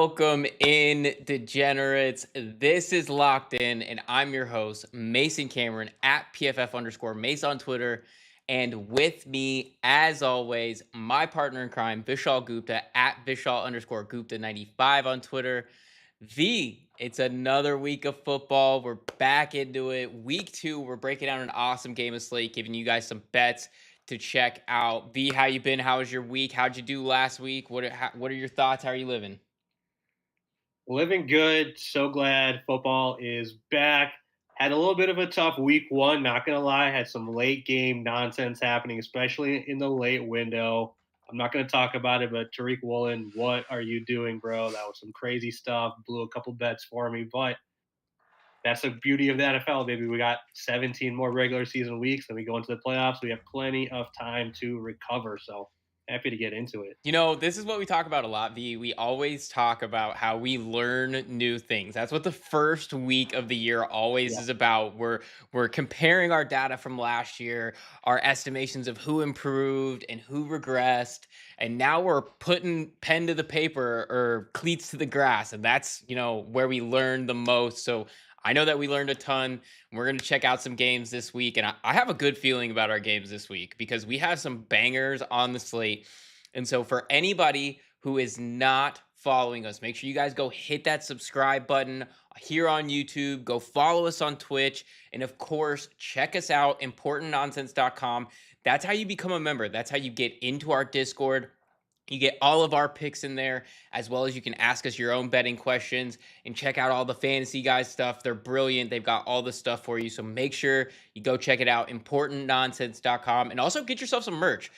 Welcome in, degenerates. This is Locked In, and I'm your host, Mason Cameron at PFF_Mace on Twitter. And with me, as always, my partner in crime, Vishaal Gupta at Vishaal_Gupta95 on Twitter. It's another week of football. We're back into it. Week 2, we're breaking down an awesome game of slate, giving you guys some bets to check out. How you been? How was your week? How'd you do last week? What are your thoughts? How are you living? Living good. So glad football is back. Had a little bit of a tough week 1, not going to lie. Had some late game nonsense happening, especially in the late window. I'm not going to talk about it, but Tariq Woolen, what are you doing, bro? That was some crazy stuff. Blew a couple bets for me, but that's the beauty of the NFL, baby. We got 17 more regular season weeks, then we go into the playoffs. We have plenty of time to recover. So happy to get into it. This is what we talk about a lot, V. We always talk about how we learn new things. That's what the first week of the year always Yeah. is about. We're comparing our data from last year, our estimations of who improved and who regressed, and now we're putting pen to the paper or cleats to the grass, and that's, where we learn the most. So I know that we learned a ton. We're going to check out some games this week, and I have a good feeling about our games this week because we have some bangers on the slate. And so, for anybody who is not following us, make sure you guys go hit that subscribe button here on YouTube. Go follow us on Twitch. And of course, check us out, importantnonsense.com. That's how you become a member. That's how you get into our Discord. You get all of our picks in there, as well as you can ask us your own betting questions and check out all the fantasy guys stuff. They're brilliant. They've got all the stuff for you. So make sure you go check it out, importantnonsense.com, and also get yourself some merch.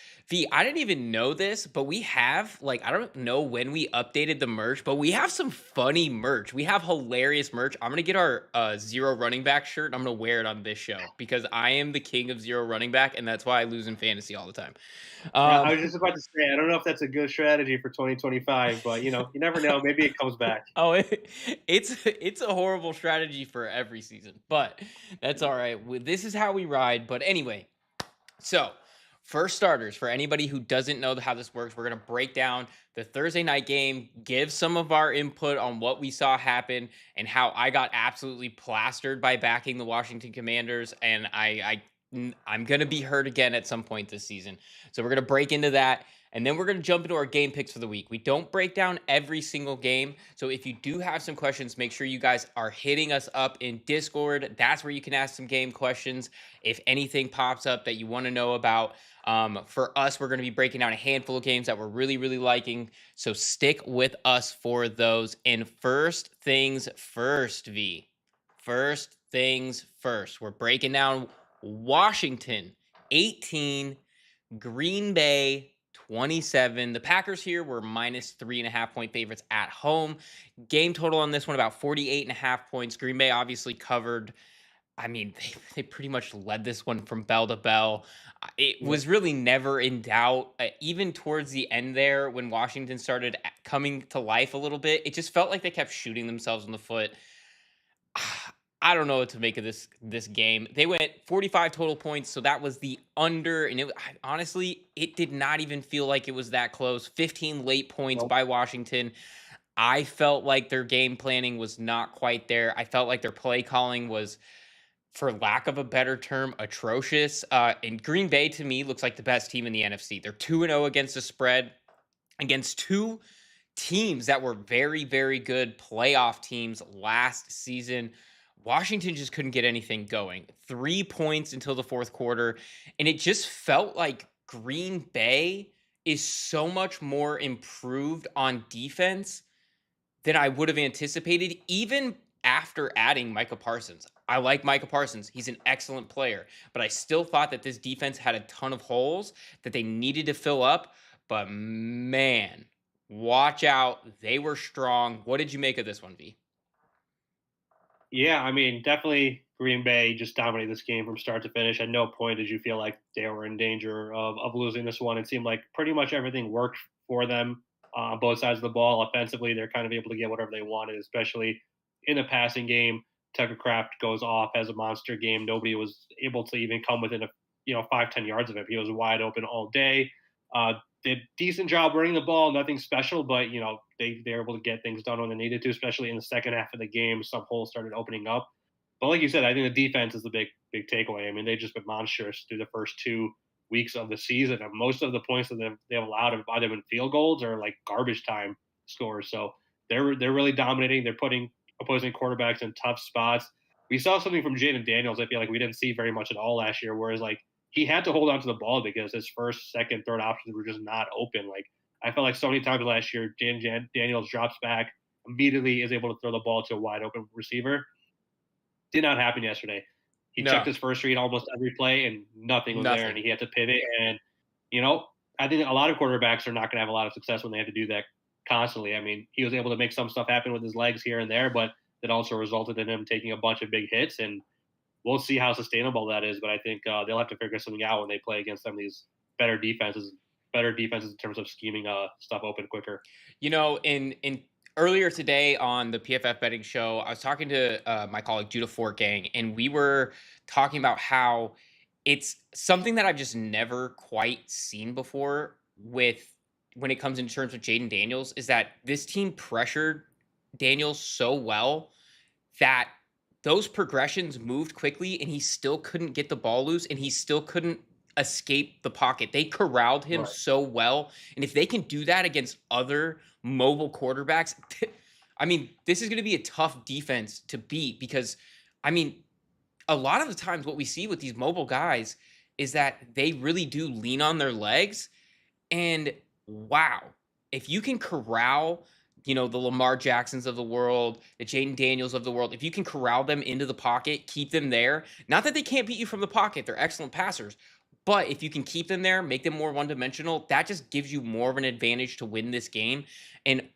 I didn't even know this, but we have, I don't know when we updated the merch, but we have some funny merch. We have hilarious merch. I'm going to get our zero running back shirt, and I'm going to wear it on this show because I am the king of zero running back, and that's why I lose in fantasy all the time. Yeah, Um, I was just about to say, I don't know if that's a good strategy for 2025, but you never know. Maybe it comes back. Oh, it's a horrible strategy for every season, but that's all right. This is how we ride. But anyway, so first starters, for anybody who doesn't know how this works, we're gonna break down the Thursday night game, give some of our input on what we saw happen and how I got absolutely plastered by backing the Washington Commanders, and I'm gonna be hurt again at some point this season. So we're gonna break into that. And then we're going to jump into our game picks for the week. We don't break down every single game. So if you do have some questions, make sure you guys are hitting us up in Discord. That's where you can ask some game questions. If anything pops up that you want to know about, for us, we're going to be breaking down a handful of games that we're really, really liking. So stick with us for those. And first things first, V. First things first. We're breaking down Washington 18, Green Bay 27. The Packers here were minus 3.5 point favorites at home. Game total on this one about 48.5 points. Green Bay obviously covered. I mean, they pretty much led this one from bell to bell. It Yep. was really never in doubt. Even towards the end there, when Washington started coming to life a little bit, it just felt like they kept shooting themselves in the foot. I don't know what to make of this game. They went 45 total points, so that was the under, and honestly, it did not even feel like it was that close. 15 late points Nope. by Washington. I felt like their game planning was not quite there. I felt like their play calling was, for lack of a better term, atrocious. And Green Bay to me looks like the best team in the NFC. They're 2-0 against the spread against two teams that were very, very good playoff teams last season. Washington just couldn't get anything going. 3 points until the fourth quarter. And it just felt like Green Bay is so much more improved on defense than I would have anticipated, even after adding Micah Parsons. I like Micah Parsons. He's an excellent player, but I still thought that this defense had a ton of holes that they needed to fill up. But man, watch out. They were strong. What did you make of this one, V? Yeah, I mean, definitely Green Bay just dominated this game from start to finish. At no point did you feel like they were in danger of losing this one. It seemed like pretty much everything worked for them on both sides of the ball. Offensively, they're kind of able to get whatever they wanted, especially in the passing game. Tucker Craft goes off as a monster game. Nobody was able to even come within 5-10 yards of him. He was wide open all day. Did decent job running the ball, nothing special, but they're able to get things done when they needed to, especially in the second half of the game. Some holes started opening up. But like you said, I think the defense is the big takeaway. I mean, they've just been monstrous through the first 2 weeks of the season, and most of the points that they've allowed have either been field goals or like garbage time scores. So they're really dominating. They're putting opposing quarterbacks in tough spots. We saw something from Jaden Daniels. I feel like we didn't see very much at all last year. Whereas like he had to hold on to the ball because his first, second, third options were just not open. Like I felt like so many times last year, Daniels drops back immediately, is able to throw the ball to a wide open receiver. Did not happen yesterday. He checked No, his first read almost every play, and nothing was there, and nothing. he had to pivot. And you know, I think a lot of quarterbacks are not going to have a lot of success when they have to do that constantly. I mean, he was able to make some stuff happen with his legs here and there, but that also resulted in him taking a bunch of big hits. And we'll see how sustainable that is. But I think they'll have to figure something out when they play against some of these better defenses, in terms of scheming stuff open quicker. In earlier today on the PFF betting show, I was talking to my colleague Judah Fortgang, and we were talking about how it's something that I've just never quite seen before with when it comes in terms of Jaden Daniels is that this team pressured Daniels so well that those progressions moved quickly and he still couldn't get the ball loose and he still couldn't escape the pocket. They corralled him Right. so well. And if they can do that against other mobile quarterbacks, I mean, this is going to be a tough defense to beat because, I mean, a lot of the times what we see with these mobile guys is that they really do lean on their legs and wow, if you can corral, the Lamar Jacksons of the world, the Jaden Daniels of the world, if you can corral them into the pocket, keep them there. Not that they can't beat you from the pocket, they're excellent passers. But if you can keep them there, make them more one dimensional, that just gives you more of an advantage to win this game. And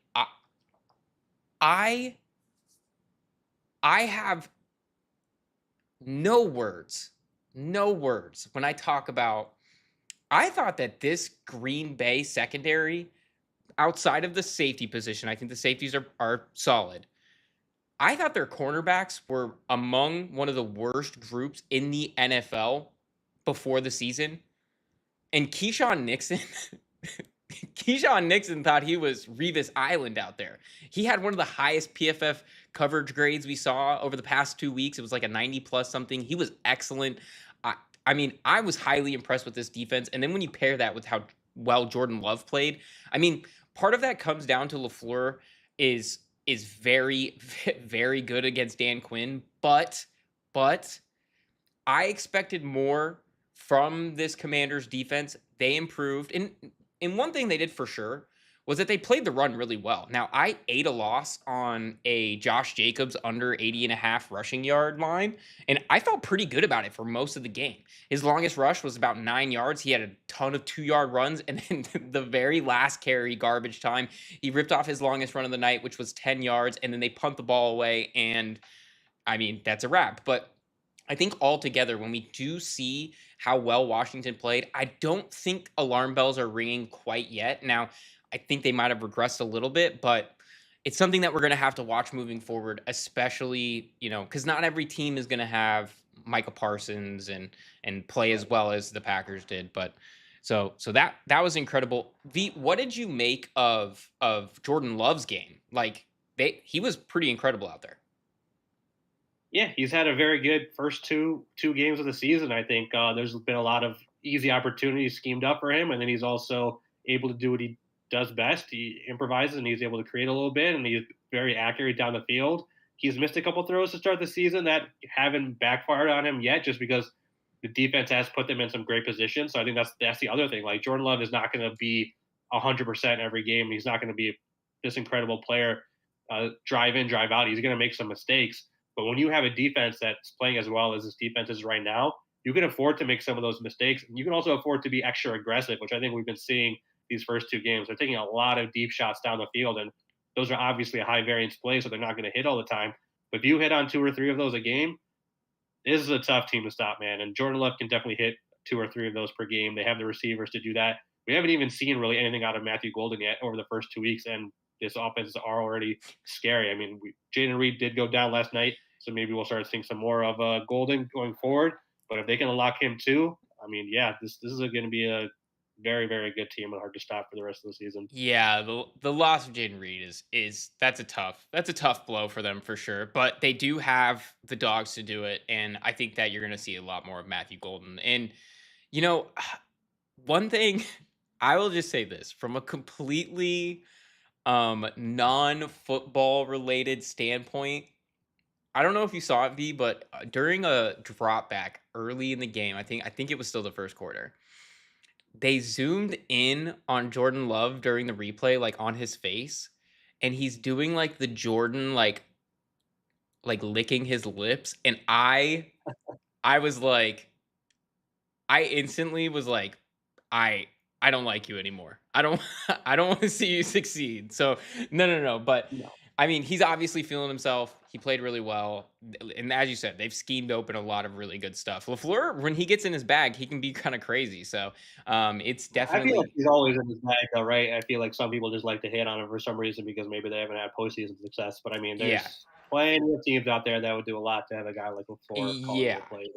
I, I have no words, no words when I talk about. I thought that this Green Bay secondary outside of the safety position, I think the safeties are solid. I thought their cornerbacks were among one of the worst groups in the NFL before the season. And Keyshawn Nixon, Keyshawn Nixon thought he was Revis Island out there. He had one of the highest PFF coverage grades we saw over the past 2 weeks. It was like a 90 plus something. He was excellent. I, I mean, I was highly impressed with this defense. And then when you pair that with how well Jordan Love played, I mean, part of that comes down to LaFleur is is very very good against Dan Quinn, but I expected more from this Commanders defense. They improved. And one thing they did for sure was that they played the run really well. Now, I ate a loss on a Josh Jacobs under 80 and a half rushing yard line, and I felt pretty good about it for most of the game. His longest rush was about 9 yards. He had a ton of 2 yard runs, and then the very last carry, garbage time, he ripped off his longest run of the night, which was 10 yards, and then they punt the ball away, and I mean, that's a wrap. But I think altogether, when we do see how well Washington played, I don't think alarm bells are ringing quite yet. Now, I think they might have regressed a little bit, but it's something that we're going to have to watch moving forward, especially, because not every team is going to have Micah Parsons and play as Right. well as the Packers did. But so that was incredible. What did you make of Jordan Love's game? Like he was pretty incredible out there. Yeah, he's had a very good first two games of the season. I think there's been a lot of easy opportunities schemed up for him, and then he's also able to do what he does best. He improvises and he's able to create a little bit, and he's very accurate down the field. He's missed a couple throws to start the season that haven't backfired on him yet, just because the defense has put them in some great positions. So I think that's the other thing. Like Jordan Love is not going to be 100% every game. He's not going to be this incredible player, drive in, drive out. He's going to make some mistakes. But when you have a defense that's playing as well as this defense is right now, you can afford to make some of those mistakes. And you can also afford to be extra aggressive, which I think we've been seeing these first two games. They're taking a lot of deep shots down the field, and those are obviously a high variance play, so they're not going to hit all the time. But if you hit on two or three of those a game, this is a tough team to stop, man. And Jordan Love can definitely hit two or three of those per game. They have the receivers to do that. We haven't even seen really anything out of Matthew Golden yet over the first 2 weeks, and this offense are already scary. I mean, Jaden Reed did go down last night, so maybe we'll start seeing some more of Golden going forward. But if they can unlock him too, I mean, yeah, this is going to be a very, very good team and hard to stop for the rest of the season. Yeah, the loss of Jaden Reed is that's a tough blow for them for sure. But they do have the dogs to do it, and I think that you're going to see a lot more of Matthew Golden. And you know, one thing I will just say this from a completely non-football related standpoint. I don't know if you saw it, V, but during a drop back early in the game, I think it was still the first quarter. They zoomed in on Jordan Love during the replay, like on his face, and he's doing like the Jordan like licking his lips, and I was like, I instantly was like, I I don't like you anymore. I don't I don't want to see you succeed. So no, no, no. But No. I mean, he's obviously feeling himself. He played really well, and as you said, they've schemed open a lot of really good stuff. Lafleur, when he gets in his bag, he can be kind of crazy. So it's I feel like definitely he's always in his bag, though, right? I feel like some people just like to hate on him for some reason because maybe they haven't had postseason success. But I mean, yeah, there's plenty of teams out there that would do a lot to have a guy like LaFleur calling yeah. their plays.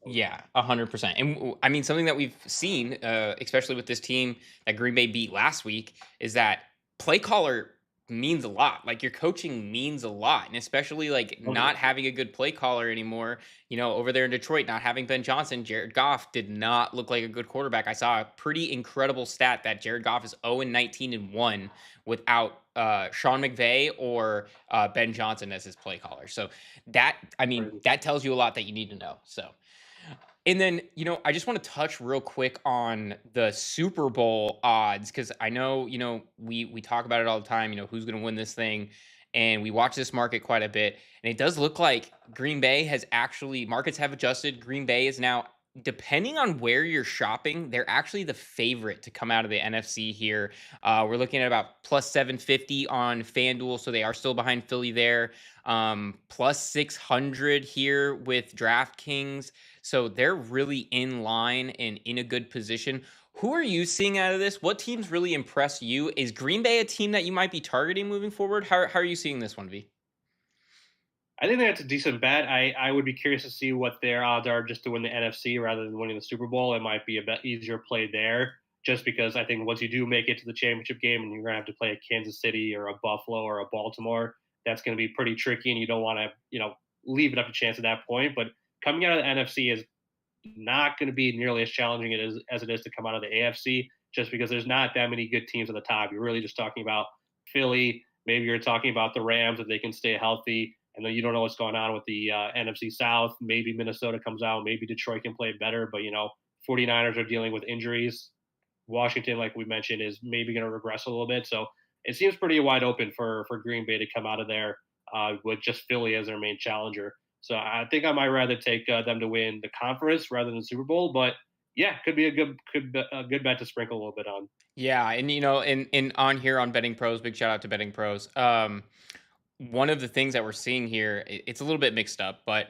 Yeah, 100%. And I mean, something that we've seen, especially with this team that Green Bay beat last week, is that play caller means a lot. Like your coaching means a lot, and especially like not 100%. having a good play caller anymore. You know, over there in Detroit, not having Ben Johnson, Jared Goff did not look like a good quarterback. I saw a pretty incredible stat that Jared Goff is 0-19-1 without Sean McVay or Ben Johnson as his play caller. So that, I mean, Crazy. that tells you a lot that you need to know. So. And then, I just want to touch real quick on the Super Bowl odds because I know, we talk about it all the time, who's going to win this thing. And we watch this market quite a bit. And it does look like Green Bay has actually, markets have adjusted. Green Bay is now, depending on where you're shopping, they're actually the favorite to come out of the NFC here. We're looking at about plus 750 on FanDuel. So they are still behind Philly there. Plus 600 here with DraftKings. So they're really in line and in a good position. Who are you seeing out of this? What teams really impress you? Is Green Bay a team that you might be targeting moving forward? How are you seeing this one, V? I think that's a decent bet. I would be curious to see what their odds are just to win the NFC rather than winning the Super Bowl. It might be a bit easier play there, just because I think once you do make it to the championship game and you're going to have to play a Kansas City or a Buffalo or a Baltimore, that's going to be pretty tricky, and you don't want to leave it up to chance at that point. But coming out of the NFC is not going to be nearly as challenging as it is to come out of the AFC, just because there's not that many good teams at the top. You're really just talking about Philly. Maybe you're talking about the Rams if they can stay healthy. And then you don't know what's going on with the NFC South. Maybe Minnesota comes out. Maybe Detroit can play better. But, 49ers are dealing with injuries. Washington, like we mentioned, is maybe going to regress a little bit. So it seems pretty wide open for Green Bay to come out of there with just Philly as their main challenger. So I think I might rather take them to win the conference rather than the Super Bowl. But yeah, could be a good bet to sprinkle a little bit on. Yeah, and in on here on Betting Pros, big shout out to Betting Pros. One of the things that we're seeing here, it's a little bit mixed up, but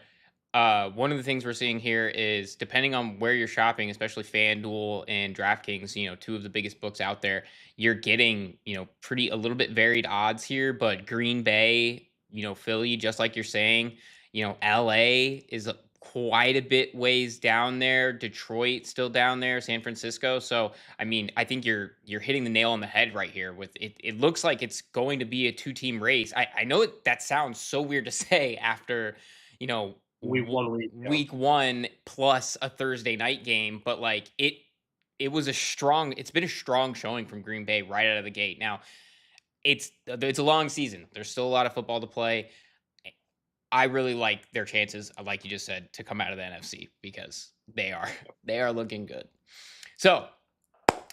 one of the things we're seeing here is depending on where you're shopping, especially FanDuel and DraftKings, two of the biggest books out there, you're getting, pretty a little bit varied odds here, but Green Bay, Philly, just like you're saying, LA is quite a bit ways down there, Detroit still down there, San Francisco. So, I mean, I think you're hitting the nail on the head right here with it. It looks like it's going to be a two-team race. I know that sounds so weird to say after, you know, Week 1 week. Yeah. week one plus a Thursday night game, but like it's been a strong showing from Green Bay right out of the gate. Now it's a long season. There's still a lot of football to play. I really like their chances, like you just said, to come out of the NFC because they are they are looking good. So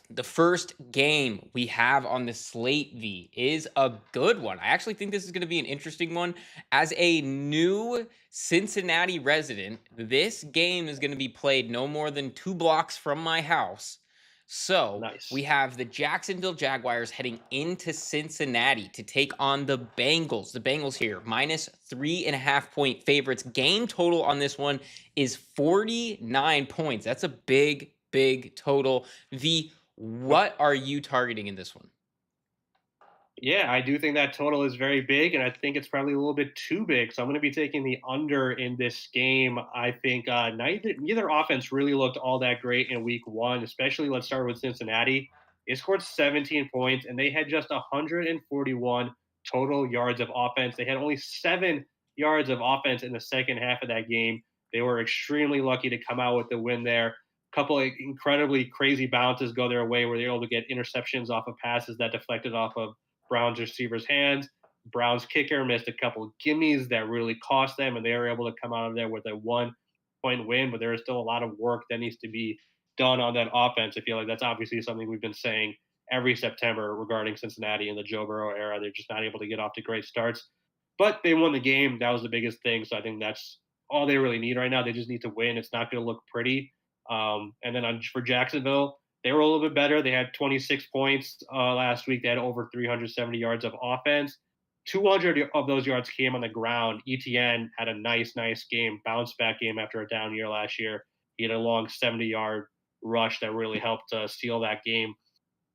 the first game we have on the slate, V, is a good one. I actually think this is going to be an interesting one. As a new Cincinnati resident, this game is going to be played no more than 2 blocks from my house. So we Nice. have the Jacksonville Jaguars heading into Cincinnati to take on the Bengals. The Bengals here, minus 3.5 point favorites. Game total on this one is 49 points. That's a big, big total. What are you targeting in this one? Yeah, I do think that total is very big, and I think it's probably a little bit too big. So I'm going to be taking the under in this game. I think neither offense really looked all that great in Week 1, especially let's start with Cincinnati. They scored 17 points, and they had just 141 total yards of offense. They had only 7 yards of offense in the second half of that game. They were extremely lucky to come out with the win there. Couple of incredibly crazy bounces go their way where they're able to get interceptions off of passes that deflected off of Browns receivers' hands. Browns kicker missed a couple of gimmies that really cost them, and they were able to come out of there with a 1 point win. But there is still a lot of work that needs to be done on that offense. I feel like that's obviously something we've been saying every September regarding Cincinnati in the Joe Burrow era. They're just not able to get off to great starts. But they won the game. That was the biggest thing. So I think that's all they really need right now. They just need to win. It's not going to look pretty. And then for Jacksonville, they were a little bit better. They had 26 points last week. They had over 370 yards of offense. 200 of those yards came on the ground. ETN had a nice game, bounce back game after a down year last year. He had a long 70-yard rush that really helped seal that game.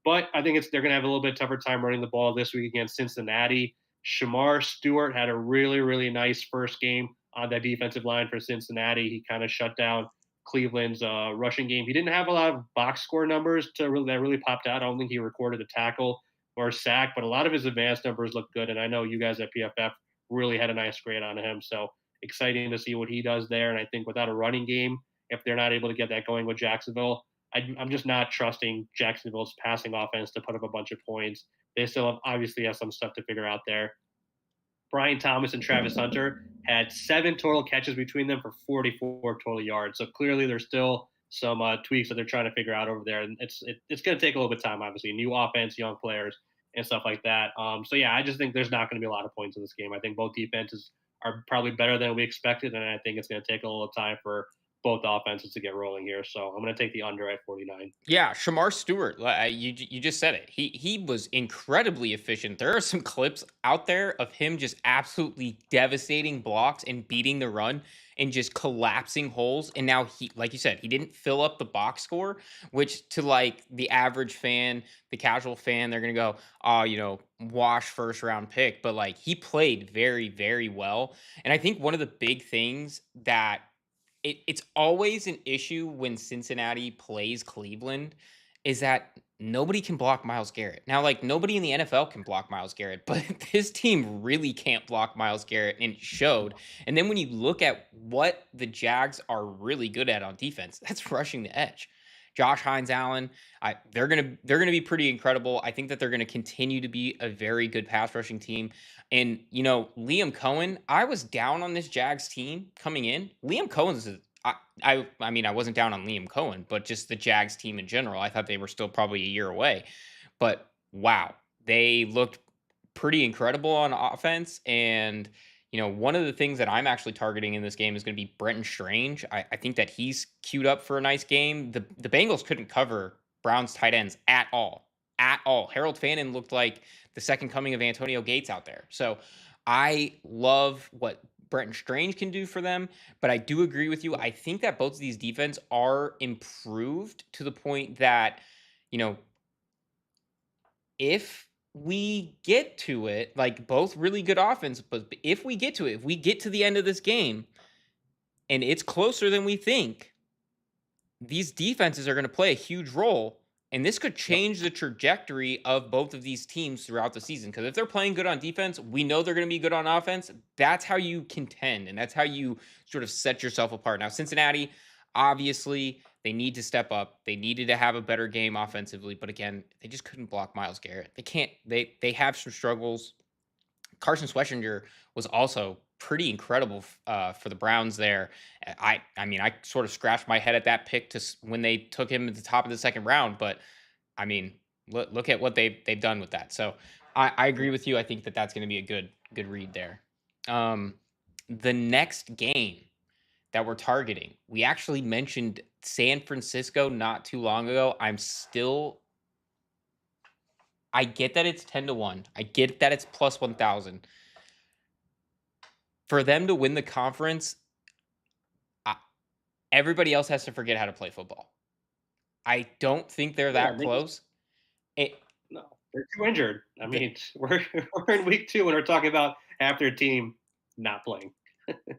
But I think they're going to have a little bit tougher time running the ball this week against Cincinnati. Shamar Stewart had a really nice first game on that defensive line for Cincinnati. He kind of shut down Cleveland's rushing game. He didn't have a lot of box score numbers that really popped out. I don't think he recorded a tackle or a sack, but a lot of his advanced numbers look good. And I know you guys at PFF really had a nice grade on him. So exciting to see what he does there. And I think without a running game, if they're not able to get that going with Jacksonville, I'm just not trusting Jacksonville's passing offense to put up a bunch of points. They still obviously have some stuff to figure out there. Brian Thomas and Travis Hunter had 7 total catches between them for 44 total yards. So clearly, there's still some tweaks that they're trying to figure out over there, and it's going to take a little bit of time. Obviously, new offense, young players, and stuff like that. So yeah, I just think there's not going to be a lot of points in this game. I think both defenses are probably better than we expected, and I think it's going to take a little time for both offenses to get rolling here. So I'm going to take the under at 49. Yeah, Shamar Stewart, you just said it. He was incredibly efficient. There are some clips out there of him just absolutely devastating blocks and beating the run and just collapsing holes. And now he, like you said, he didn't fill up the box score, which to like the average fan, the casual fan, they're gonna go, oh, wash first round pick. But like he played very well. And I think one of the big things that it's always an issue when Cincinnati plays Cleveland is that nobody can block Miles Garrett. Now, like nobody in the NFL can block Miles Garrett, but this team really can't block Miles Garrett, and it showed. And then when you look at what the Jags are really good at on defense, that's rushing the edge. Josh Hines Allen, they're gonna be pretty incredible. I think that they're gonna continue to be a very good pass rushing team. And Liam Cohen, I was down on this Jags team coming in. Liam Cohen's I mean, I wasn't down on Liam Cohen, but just the Jags team in general. I thought they were still probably a year away. But wow, they looked pretty incredible on offense. And one of the things that I'm actually targeting in this game is going to be Brenton Strange. I think that he's queued up for a nice game. The Bengals couldn't cover Browns tight ends at all. At all. Harold Fannin looked like the second coming of Antonio Gates out there. So I love what Brenton Strange can do for them, but I do agree with you. I think that both of these defense are improved to the point that, you know, if we get to it, like both really good offense, but if we get to it, if we get to the end of this game and it's closer than we think, these defenses are going to play a huge role. And this could change the trajectory of both of these teams throughout the season. Because if they're playing good on defense, we know they're going to be good on offense. That's how you contend. And that's how you sort of set yourself apart. Now, Cincinnati, obviously, they need to step up. They needed to have a better game offensively. But again, they just couldn't block Miles Garrett. They can't, they have some struggles. Carson Schwetzinger was also pretty incredible for the Browns there. I mean, I sort of scratched my head at that pick when they took him at the top of the second round, but I mean, look at what they've done with that. So I agree with you. I think that that's going to be a good read there. The next game that we're targeting, we actually mentioned San Francisco not too long ago. I get that it's 10-1. I get that it's plus 1,000. For them to win the conference, I, everybody else has to forget how to play football. I don't think they're Yeah, that close. It no. They're too injured. I mean, we're in week 2 and we're talking about half their team not playing.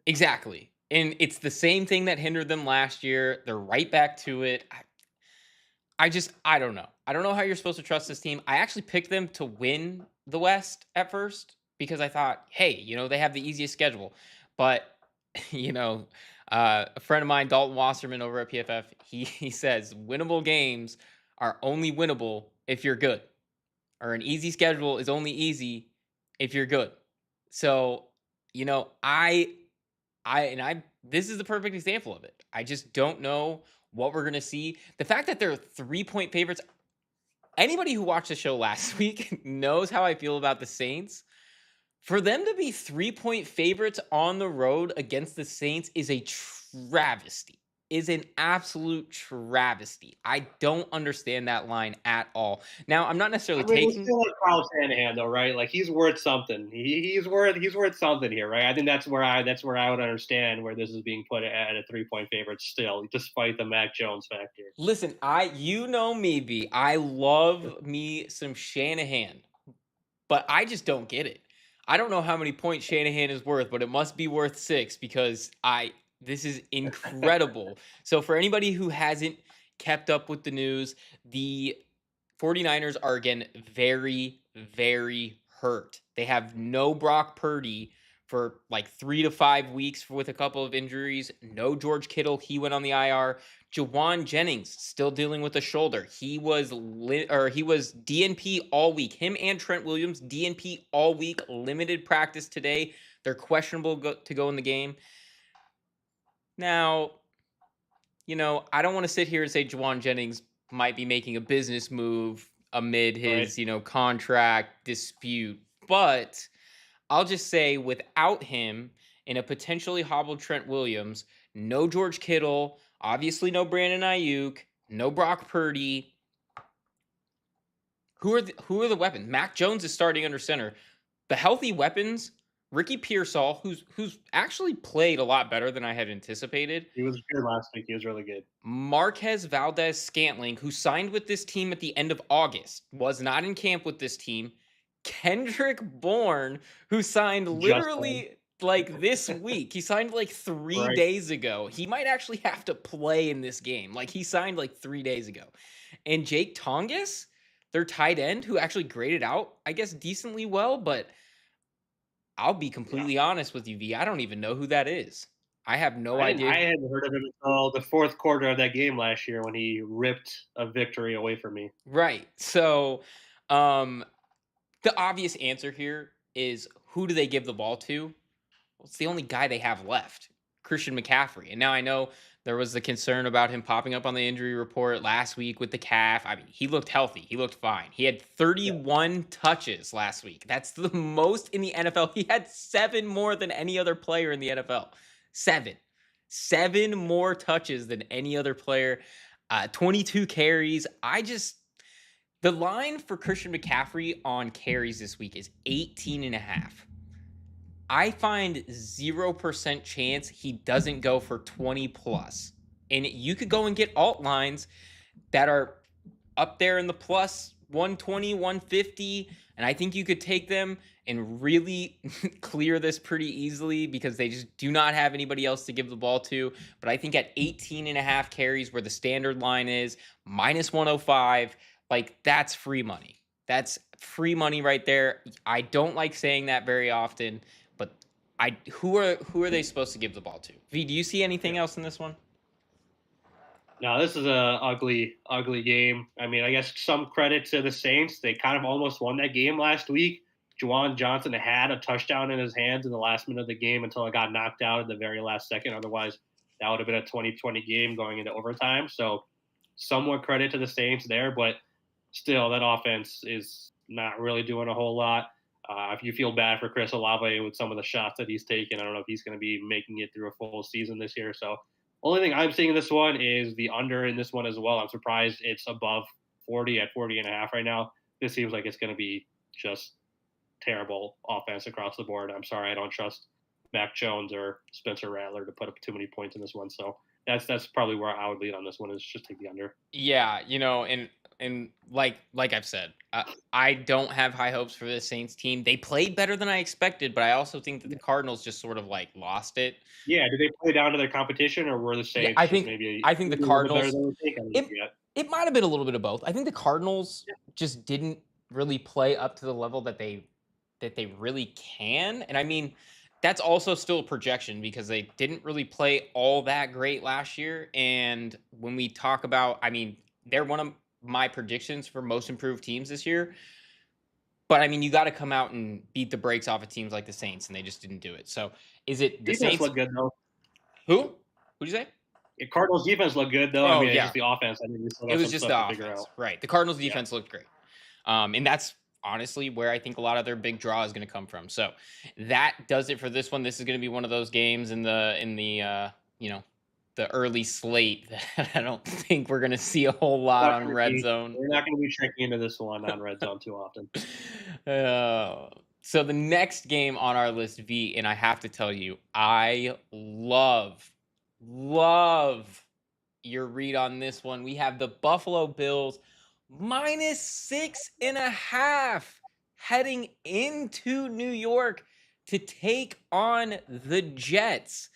Exactly. And it's the same thing that hindered them last year. They're right back to it. I don't know. I don't know how you're supposed to trust this team. I actually picked them to win the West at first because I thought, hey, they have the easiest schedule. But, you know, a friend of mine, Dalton Wasserman over at PFF, he says winnable games are only winnable if you're good, or an easy schedule is only easy if you're good. So, I this is the perfect example of it. I just don't know what we're gonna see. The fact that they're 3-point favorites. Anybody who watched the show last week knows how I feel about the Saints. For them to be 3-point favorites on the road against the Saints is a travesty. Is an absolute travesty. I don't understand that line at all. Now, I'm not necessarily I mean, it's taking. still like Kyle Shanahan, though, right? Like he's worth something. He's worth something here, right? I think that's where I would understand where this is being put at a 3-point favorite still, despite the Mac Jones factor. Listen, you know me, B. I love me some Shanahan, but I just don't get it. I don't know how many points Shanahan is worth, but it must be worth 6 because this is incredible. So for anybody who hasn't kept up with the news, the 49ers are again very, very hurt. They have no Brock Purdy for like 3 to 5 weeks with a couple of injuries. No George Kittle. He went on the IR. Jawan Jennings still dealing with a shoulder. He was DNP all week. Him and Trent Williams DNP all week. Limited practice today. They're questionable to go in the game. Now, I don't want to sit here and say Jawan Jennings might be making a business move amid Right? his, contract dispute, but I'll just say without him in a potentially hobbled Trent Williams, no George Kittle, obviously no Brandon Ayuk, no Brock Purdy. Who are the weapons? Mac Jones is starting under center. The healthy weapons, Ricky Pearsall, who's actually played a lot better than I had anticipated. He was good last week. He was really good. Marquez Valdez Scantling, who signed with this team at the end of August, was not in camp with this team. Kendrick Bourne, who signed Just saying. literally like this week. He signed like 3 days ago. He might actually have to play in this game. Like he signed like 3 days ago. And Jake Tongas, their tight end, who actually graded out, I guess, decently well, but I'll be Yeah. completely honest with you, V. I don't even know who that is. I have no I didn't. idea. I hadn't heard of him until the fourth quarter of that game last year when he ripped a victory away from me. Right. So, um, the obvious answer here is who do they give the ball to? Well, it's the only guy they have left, Christian McCaffrey. And now I know there was the concern about him popping up on the injury report last week with the calf. I mean, he looked healthy. He looked fine. He had Yeah. 31 touches last week. That's the most in the NFL. He had 7 more than any other player in the NFL. 7. 7 more touches than any other player. 22 carries. The line for Christian McCaffrey on carries this week is 18 and a half. I find 0% chance he doesn't go for 20 plus. And you could go and get alt lines that are up there in the plus 120, 150. And I think you could take them and really clear this pretty easily because they just do not have anybody else to give the ball to. But I think at 18 and a half carries, where the standard line is minus 105, like that's free money. That's free money right there. I don't like saying that very often, but who are they supposed to give the ball to? V, do you see anything Yeah. else in this one? No, this is a ugly, ugly game. I mean, I guess some credit to the Saints. They kind of almost won that game last week. Juwan Johnson had a touchdown in his hands in the last minute of the game until it got knocked out at the very last second. Otherwise, that would have been a 2020 game going into overtime. So, somewhat credit to the Saints there, but still, that offense is not really doing a whole lot. If you feel bad for Chris Olave with some of the shots that he's taken, I don't know if he's going to be making it through a full season this year. So, only thing I'm seeing in this one is the under in this one as well. I'm surprised it's above 40 at 40 and a half right now. This seems like it's going to be just terrible offense across the board. I'm sorry, I don't trust Mac Jones or Spencer Rattler to put up too many points in this one. So That's probably where I would lead on this one, is just take the under. Yeah, and like I've said, I don't have high hopes for this Saints team. They played better than I expected, but I also think that the Cardinals just sort of like lost it. Yeah, did they play down to their competition, or were the Yeah, Saints just maybe I think the a little bit better Cardinals than we think on it yet? it might have been a little bit of both. I think the Cardinals just didn't really play up to the level that they really can. And I mean, that's also still a projection because they didn't really play all that great last year. And when we talk about, I mean, they're one of my predictions for most improved teams this year. But I mean, you got to come out and beat the brakes off of teams like the Saints, and they just didn't do it. So is it the Defense Saints? looked good though. Who? Who'd you say? Cardinals defense looked good though. I Oh mean, it's yeah, just the offense. I think we still it got was some just stuff to the figure offense, out. right? The Cardinals' Yeah. defense looked great, and that's honestly where I think a lot of their big draw is going to come from. So that does it for this one. This is going to be one of those games in the the early slate that I don't think we're going to see a whole lot on Red Zone. We're not gonna be checking into this one on red zone too often. Uh, so the next game on our list, V, and I have to tell you, I love your read on this one. We have the Buffalo Bills -6.5 heading into New York to take on the Jets.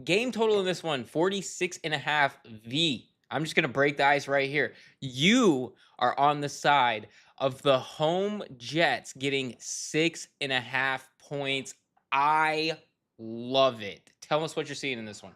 Game total in this one 46.5 V. I'm just going to break the ice right here. You are on the side of the home Jets getting 6.5 points. I love it. Tell us what you're seeing in this one.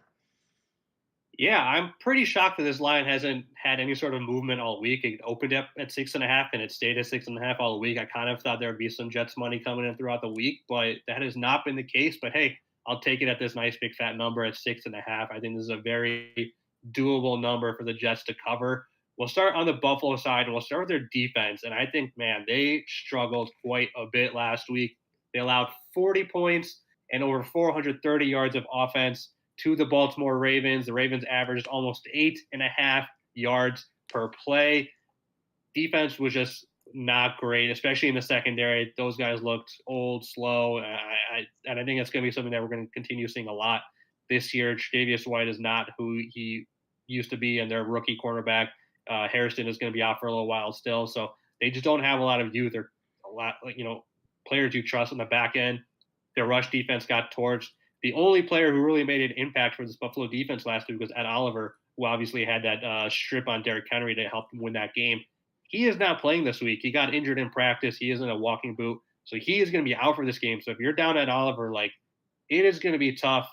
Yeah, I'm pretty shocked that this line hasn't had any sort of movement all week. It opened up at 6.5 and it stayed at 6.5 all week. I kind of thought there would be some Jets money coming in throughout the week, but that has not been the case. But hey, I'll take it at this nice big fat number at 6.5. I think this is a very doable number for the Jets to cover. We'll start on the Buffalo side and we'll start with their defense. And I think, man, they struggled quite a bit last week. They allowed 40 points and over 430 yards of offense to the Baltimore Ravens. The Ravens averaged almost 8.5 yards per play. Defense was just not great, especially in the secondary. Those guys looked old, slow, and I think that's going to be something that we're going to continue seeing a lot this year. Tre'Davious White is not who he used to be, and their rookie cornerback Harrison is going to be out for a little while still. So they just don't have a lot of youth or a lot, players you trust on the back end. Their rush defense got torched. The only player who really made an impact for this Buffalo defense last week was Ed Oliver, who obviously had that strip on Derrick Henry to help him win that game. He is not playing this week. He got injured in practice. He is in a walking boot. So he is going to be out for this game. So if you're down at Oliver, like, it is going to be tough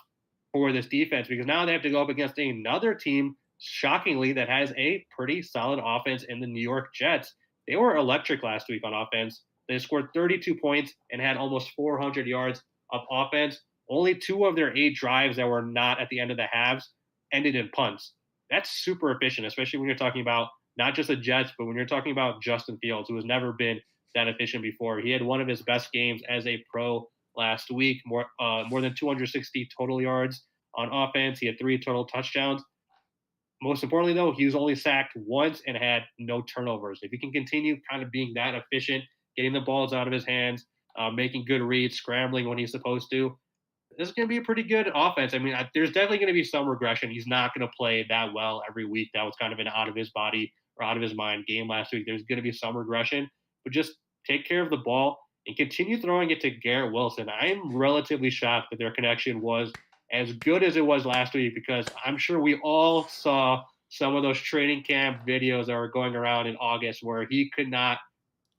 for this defense because now they have to go up against another team, shockingly, that has a pretty solid offense in the New York Jets. They were electric last week on offense. They scored 32 points and had almost 400 yards of offense. Only 2 of their 8 drives that were not at the end of the halves ended in punts. That's super efficient, especially when you're talking about not just the Jets, but when you're talking about Justin Fields, who has never been that efficient before. He had one of his best games as a pro last week, more than 260 total yards on offense. He had 3 total touchdowns. Most importantly, though, he was only sacked once and had no turnovers. If he can continue kind of being that efficient, getting the balls out of his hands, making good reads, scrambling when he's supposed to, this is going to be a pretty good offense. I mean, there's definitely going to be some regression. He's not going to play that well every week. That was kind of an out of his body or out of his mind game last week. There's going to be some regression, but just take care of the ball and continue throwing it to Garrett Wilson. I'm relatively shocked that their connection was as good as it was last week because I'm sure we all saw some of those training camp videos that were going around in August where he could not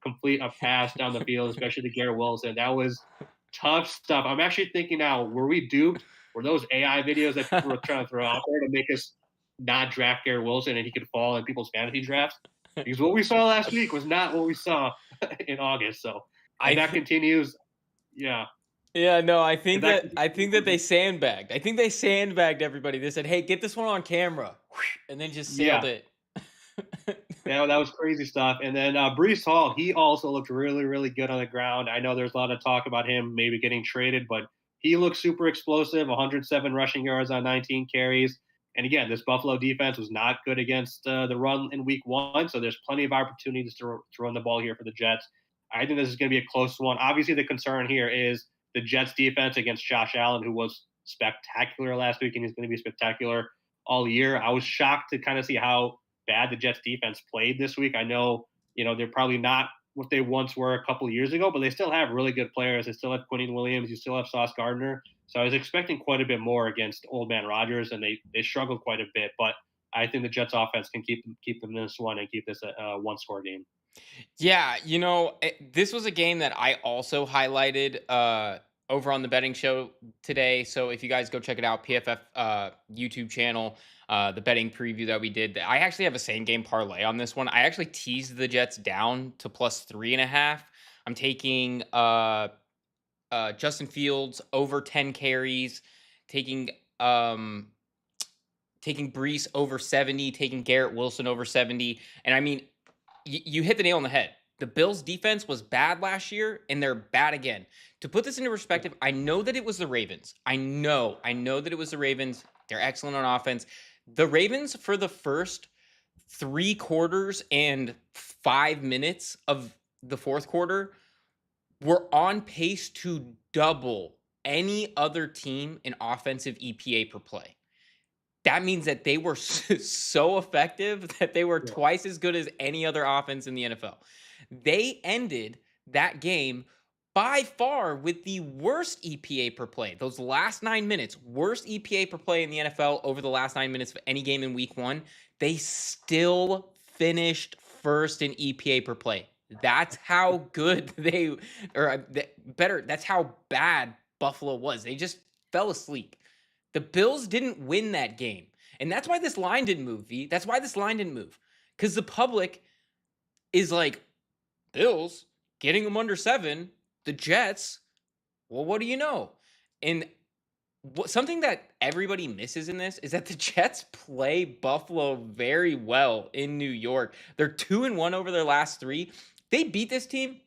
complete a pass down the field, especially to Garrett Wilson. That was tough stuff. I'm actually thinking now, were we duped? Were those AI videos that people were trying to throw out there to make us not draft Garrett Wilson and he could fall in people's fantasy drafts? Because what we saw last week was not what we saw in August. So if that continues, yeah. Yeah, no, I think that they sandbagged. I think they sandbagged everybody. They said, "Hey, get this one on camera," and then just sailed it. Yeah, that was crazy stuff. And then Breece Hall, he also looked really, really good on the ground. I know there's a lot of talk about him maybe getting traded, but he looked super explosive, 107 rushing yards on 19 carries. And again, this Buffalo defense was not good against the run in week 1, so there's plenty of opportunities to run the ball here for the Jets. I think this is going to be a close one. Obviously, the concern here is the Jets defense against Josh Allen, who was spectacular last week, and he's going to be spectacular all year. I was shocked to kind of see how bad the Jets defense played this week. I know, they're probably not what they once were a couple of years ago, but they still have really good players. They still have Quentin Williams. You still have Sauce Gardner. So I was expecting quite a bit more against Old Man Rodgers, and they struggled quite a bit. But I think the Jets offense can keep them in this one and keep this a one-score game. Yeah, this was a game that I also highlighted over on the betting show today. So if you guys go check it out, PFF YouTube channel, the betting preview that we did, I actually have a same game parlay on this one. I actually teased the Jets down to +3.5. I'm taking Justin Fields over 10 carries, taking taking Brees over 70, taking Garrett Wilson over 70. And I mean, you hit the nail on the head. The Bills' defense was bad last year, and they're bad again. To put this into perspective, I know that it was the Ravens. I know that it was the Ravens. They're excellent on offense. The Ravens, for the first 3 quarters and 5 minutes of the fourth quarter, were on pace to double any other team in offensive EPA per play. That means that they were so effective that they were Yeah. twice as good as any other offense in the NFL. They ended that game by far with the worst EPA per play. Those last 9 minutes, worst EPA per play in the NFL over the last 9 minutes of any game in week one. They still finished first in EPA per play. That's how good better, that's how bad Buffalo was. They just fell asleep. The Bills didn't win that game. And that's why this line didn't move, V. That's why this line didn't move. Because the public is like, Bills getting them under 7, the Jets, well, what do you know? And something that everybody misses in this is that the Jets play Buffalo very well in New York. They're 2-1 over their last 3. They beat this team.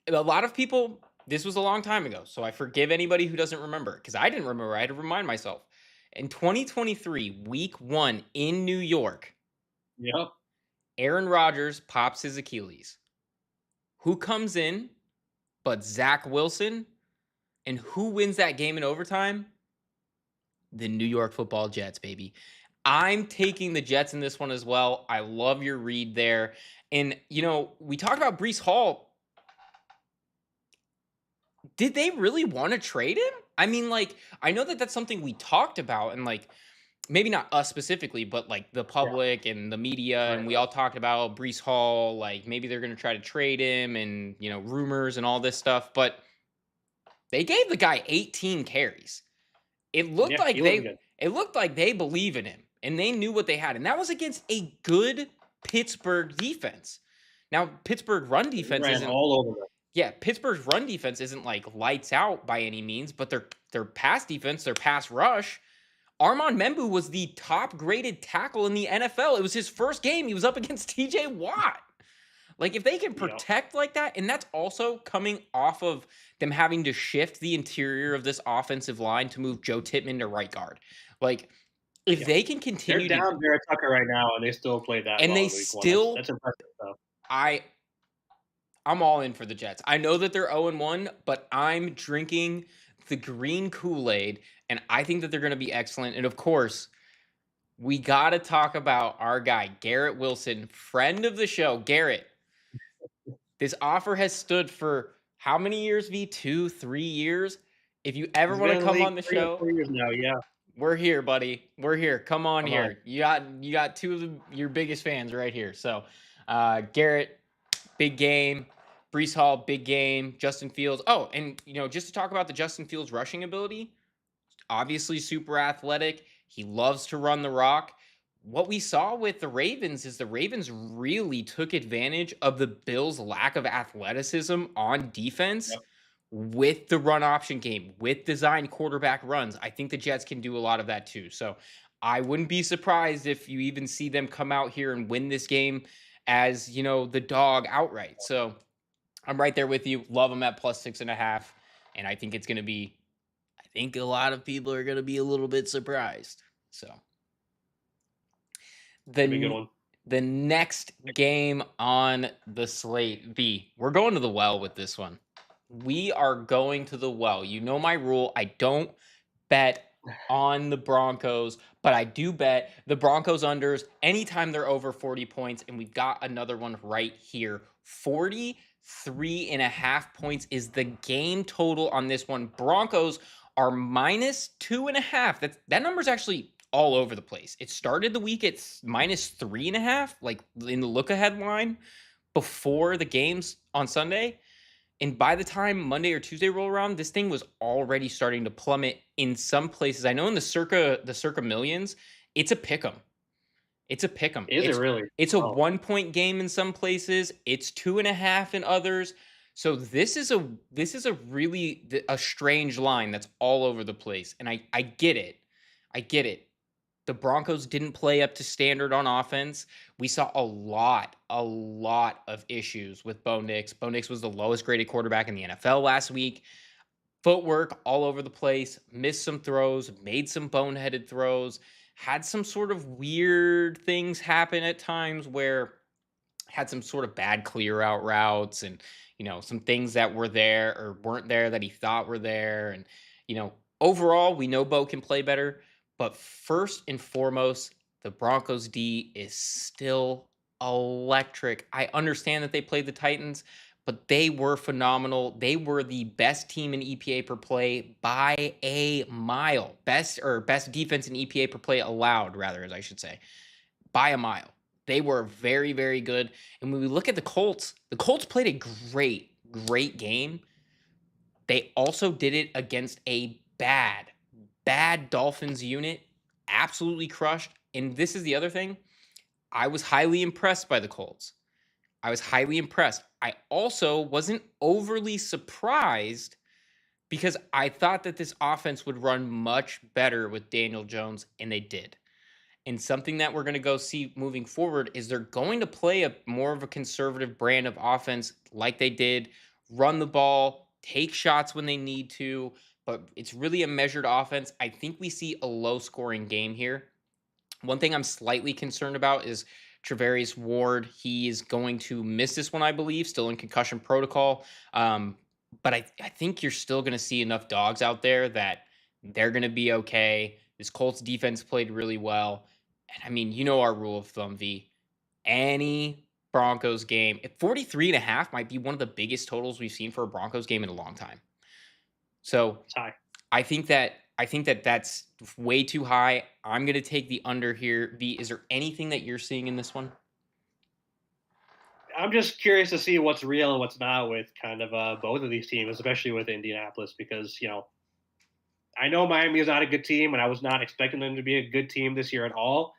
A lot of people, this was a long time ago, so I forgive anybody who doesn't remember, because I didn't remember. I had to remind myself. In 2023, week 1 in New York, Yep. Aaron Rodgers pops his Achilles. Who comes in but Zach Wilson? And who wins that game in overtime? The New York Football Jets, baby. I'm taking the Jets in this one as well. I love your read there. And, we talked about Brees Hall. Did they really want to trade him? I mean, I know that that's something we talked about, and maybe not us specifically, but the Yeah. public and the media, Right. and we all talked about Brees Hall, maybe they're going to try to trade him, and rumors and all this stuff. But they gave the guy 18 carries. It looked Yeah. like He looked good. they believe in him, and they knew what they had, and that was against a good Pittsburgh defense. Now, Pittsburgh run He defense ran isn't. all over them. Yeah, Pittsburgh's run defense isn't lights out by any means, but their pass defense, their pass rush. Armand Membu was the top graded tackle in the NFL. It was his first game. He was up against TJ Watt. If they can Yep. protect like that, and that's also coming off of them having to shift the interior of this offensive line to move Joe Tittman to right guard. If Yeah. they can They're continue to, down Derek Tucker right now, and they still played that and well they in week one. That's still, impressive stuff. I'm all in for the Jets. I know that they're 0-1, but I'm drinking the green Kool-Aid, and I think that they're going to be excellent. And of course, we got to talk about our guy, Garrett Wilson, friend of the show. Garrett, this offer has stood for how many years, V? 2, 3 years? If you ever He's want been to in the come league on the 3 or show, 4 years now. Yeah. we're here, buddy. We're here. Come on Come here. on. You got two of your biggest fans right here. So, Garrett, big game. Brees Hall, big game. Justin Fields. Oh, and just to talk about the Justin Fields rushing ability, obviously super athletic. He loves to run the rock. What we saw with the Ravens is the Ravens really took advantage of the Bills' lack of athleticism on defense Yep. with the run option game, with designed quarterback runs. I think the Jets can do a lot of that too. So I wouldn't be surprised if you even see them come out here and win this game as, the dog outright. So I'm right there with you. Love them at +6.5. And I think it's going to be, I think a lot of people are going to be a little bit surprised. So That'd be a good one. the next game on the slate, we're going to the well with this one. We are going to the well. You know my rule. I don't bet on the Broncos, but I do bet the Broncos unders anytime they're over 40 points, and we've got another one right here. 43.5 points is the game total on this one. Broncos are -2.5. That number's actually all over the place. It started the week at -3.5, like in the look ahead line before the games on Sunday. And by the time Monday or Tuesday roll around, this thing was already starting to plummet in some places. I know in the circa millions, it's a pick 'em. It's a pick 'em. Is it really? It's a Oh, 1 point game in some places. It's 2.5 in others. So this is a really a strange line that's all over the place. And I get it. I get it. The Broncos didn't play up to standard on offense. We saw a lot of issues with Bo Nix. Bo Nix was the lowest graded quarterback in the NFL last week. Footwork all over the place, missed some throws, made some boneheaded throws, had some sort of weird things happen at times where had some sort of bad clear out routes and some things that were there or weren't there that he thought were there. And overall we know Bo can play better, but first and foremost the Broncos D is still electric. I understand that they played the Titans, but they were phenomenal. They were the best team in EPA per play by a mile. Best defense in EPA per play allowed, rather, as I should say, by a mile. They were very, very good. And when we look at the Colts played a great game. They also did it against a bad Dolphins unit, absolutely crushed. And this is the other thing. I was highly impressed by the Colts. I was highly impressed. I also wasn't overly surprised because I thought that this offense would run much better with Daniel Jones, and they did. And something that we're going to go see moving forward is they're going to play a more of a conservative brand of offense like they did, run the ball, take shots when they need to, but it's really a measured offense. I think we see a low scoring game here. One thing I'm slightly concerned about is Travarius Ward. He is going to miss this one, I believe, still in concussion protocol. But I think you're still going to see enough dogs out there that they're going to be okay. This Colts defense played really well. And I mean, our rule of thumb, V. Any Broncos game, at 43.5 might be one of the biggest totals we've seen for a Broncos game in a long time. So it's high. I think that that's way too high. I'm going to take the under here. V, is there anything that you're seeing in this one? I'm just curious to see what's real and what's not with kind of both of these teams, especially with Indianapolis, because I know Miami is not a good team, and I was not expecting them to be a good team this year at all.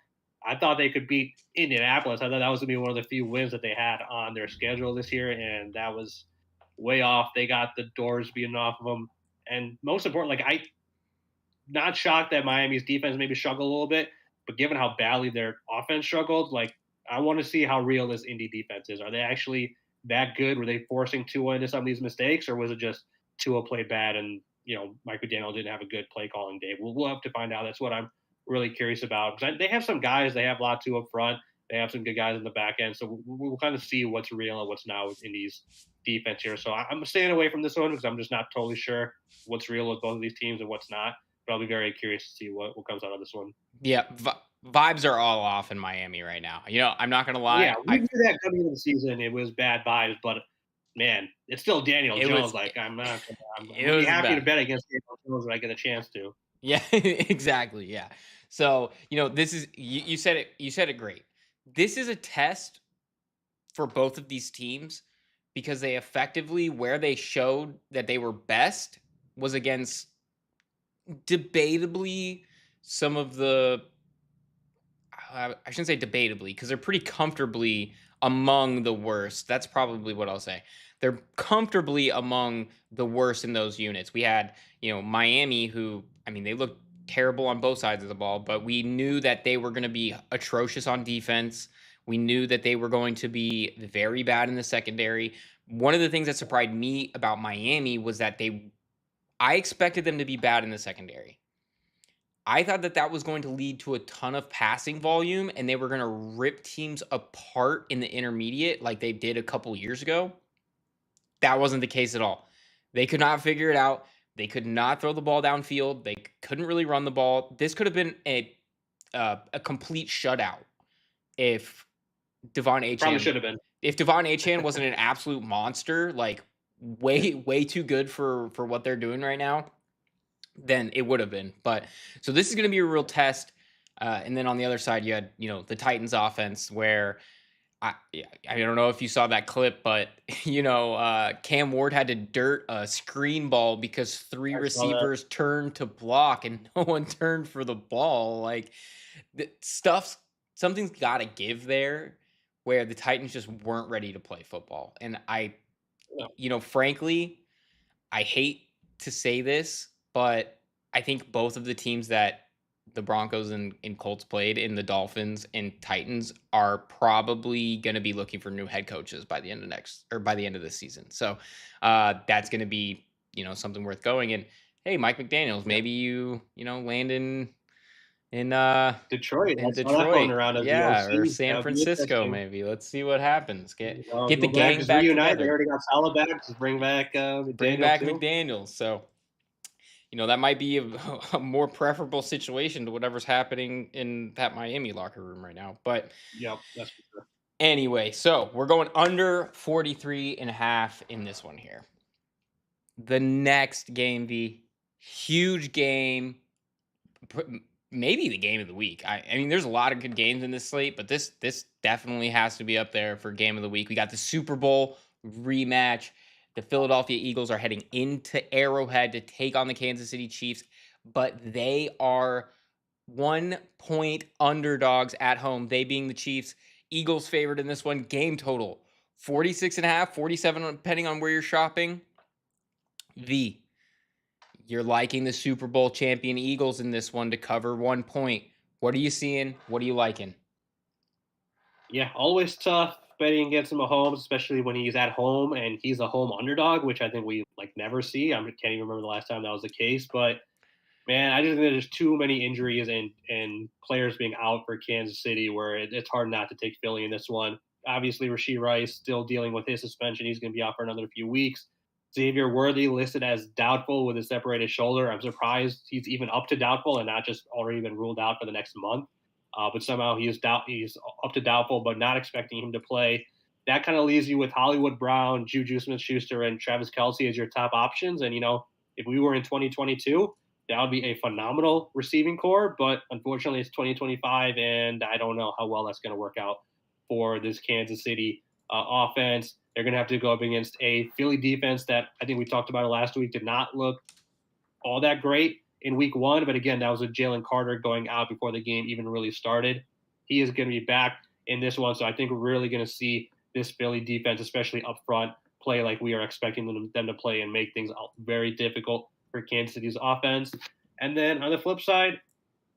I thought they could beat Indianapolis. I thought that was going to be one of the few wins that they had on their schedule this year, and that was way off. They got the doors beaten off of them, and most important, like not shocked that Miami's defense maybe struggled a little bit, but given how badly their offense struggled, like I want to see how real this Indy defense is. Are they actually that good? Were they forcing Tua into some of these mistakes, or was it just Tua played bad and Mike McDaniel didn't have a good play calling day? We'll have to find out. That's what I'm really curious about because they have some guys. They have Latu up front. They have some good guys in the back end. So we'll kind of see what's real and what's not with Indy's defense here. So I'm staying away from this one because I'm just not totally sure what's real with both of these teams and what's not. But I'll be very curious to see what comes out of this one. Yeah, vibes are all off in Miami right now. I'm not going to Yeah, lie. we knew that coming into the season. It was bad vibes, but man, it's still Daniel It was Jones. Like I'm not. I'm it gonna be was happy to bad. bet against Daniel Jones when I get a chance to. Yeah, exactly. Yeah. So, this is you said it great. This is a test for both of these teams because they effectively where they showed that they were best was against debatably some of the I shouldn't say debatably because they're pretty comfortably among the worst. That's probably what I'll say. They're comfortably among the worst in those units. We had, Miami, who, I mean, they looked terrible on both sides of the ball, but we knew that they were going to be atrocious on defense. We knew that they were going to be very bad in the secondary. One of the things that surprised me about Miami was that I expected them to be bad in the secondary. I thought that that was going to lead to a ton of passing volume and they were going to rip teams apart in the intermediate like they did a couple years ago. That wasn't the case at all. They could not figure it out. They could not throw the ball downfield. They couldn't really run the ball. This could have been a complete shutout if Devon Probably Achan should have been. if Devon Achan wasn't an absolute monster, like way too good for what they're doing right now, then it would have been. But so this is going to be a real test. And then on the other side, you had the Titans offense where I don't know if you saw that clip, but Cam Ward had to dirt a screen ball because three I saw that. receivers turned to block and no one turned for the ball. Like the stuff's something's got to give there where the Titans just weren't ready to play football. And Yeah. frankly, I hate to say this, but I think both of the teams that the Broncos and Colts played in the Dolphins and Titans are probably going to be looking for new head coaches by the end of this season. So that's going to be something worth going. And hey, Mike McDaniel's, Yeah. maybe land in Detroit. I in saw that going Detroit, around as the yeah, or OC. That San would be Francisco. interesting. Maybe let's see what happens. Get the Go back, gang just back reunite. They together. already got Salah back. Just bring back Bring McDaniel back too. McDaniels. So that might be a more preferable situation to whatever's happening in that Miami locker room right now. But Yep, that's for sure. anyway, so we're going under 43.5 in this one here. The next game, the huge game, maybe the game of the week. I mean, there's a lot of good games in this slate, but this definitely has to be up there for game of the week. We got the Super Bowl rematch. The Philadelphia Eagles are heading into Arrowhead to take on the Kansas City Chiefs, but they are 1-point underdogs at home, they being the Chiefs. Eagles favored in this one. Game total 46.5, 47, depending on where you're shopping. You're liking the Super Bowl champion Eagles in this one to cover 1 point. What are you seeing? What are you liking? Yeah, always tough betting against Mahomes, especially when he's at home and he's a home underdog, which I think we never see. I can't even remember the last time that was the case. But man, I just think there's too many injuries and players being out for Kansas City where it's hard not to take Philly in this one. Obviously, Rashee Rice still dealing with his suspension. He's going to be out for another few weeks. Xavier Worthy listed as doubtful with a separated shoulder. I'm surprised he's even up to doubtful and not just already been ruled out for the next month. But somehow he's up to doubtful, but not expecting him to play. That kind of leaves you with Hollywood Brown, Juju Smith-Schuster, and Travis Kelce as your top options. And if we were in 2022, that would be a phenomenal receiving core. But unfortunately, it's 2025, and I don't know how well that's going to work out for this Kansas City offense. They're going to have to go up against a Philly defense that I think we talked about it last week did not look all that great in week one. But again, that was with Jalen Carter going out before the game even really started. He is going to be back in this one. So I think we're really going to see this Philly defense, especially up front, play like we are expecting them to play and make things very difficult for Kansas City's offense. And then on the flip side,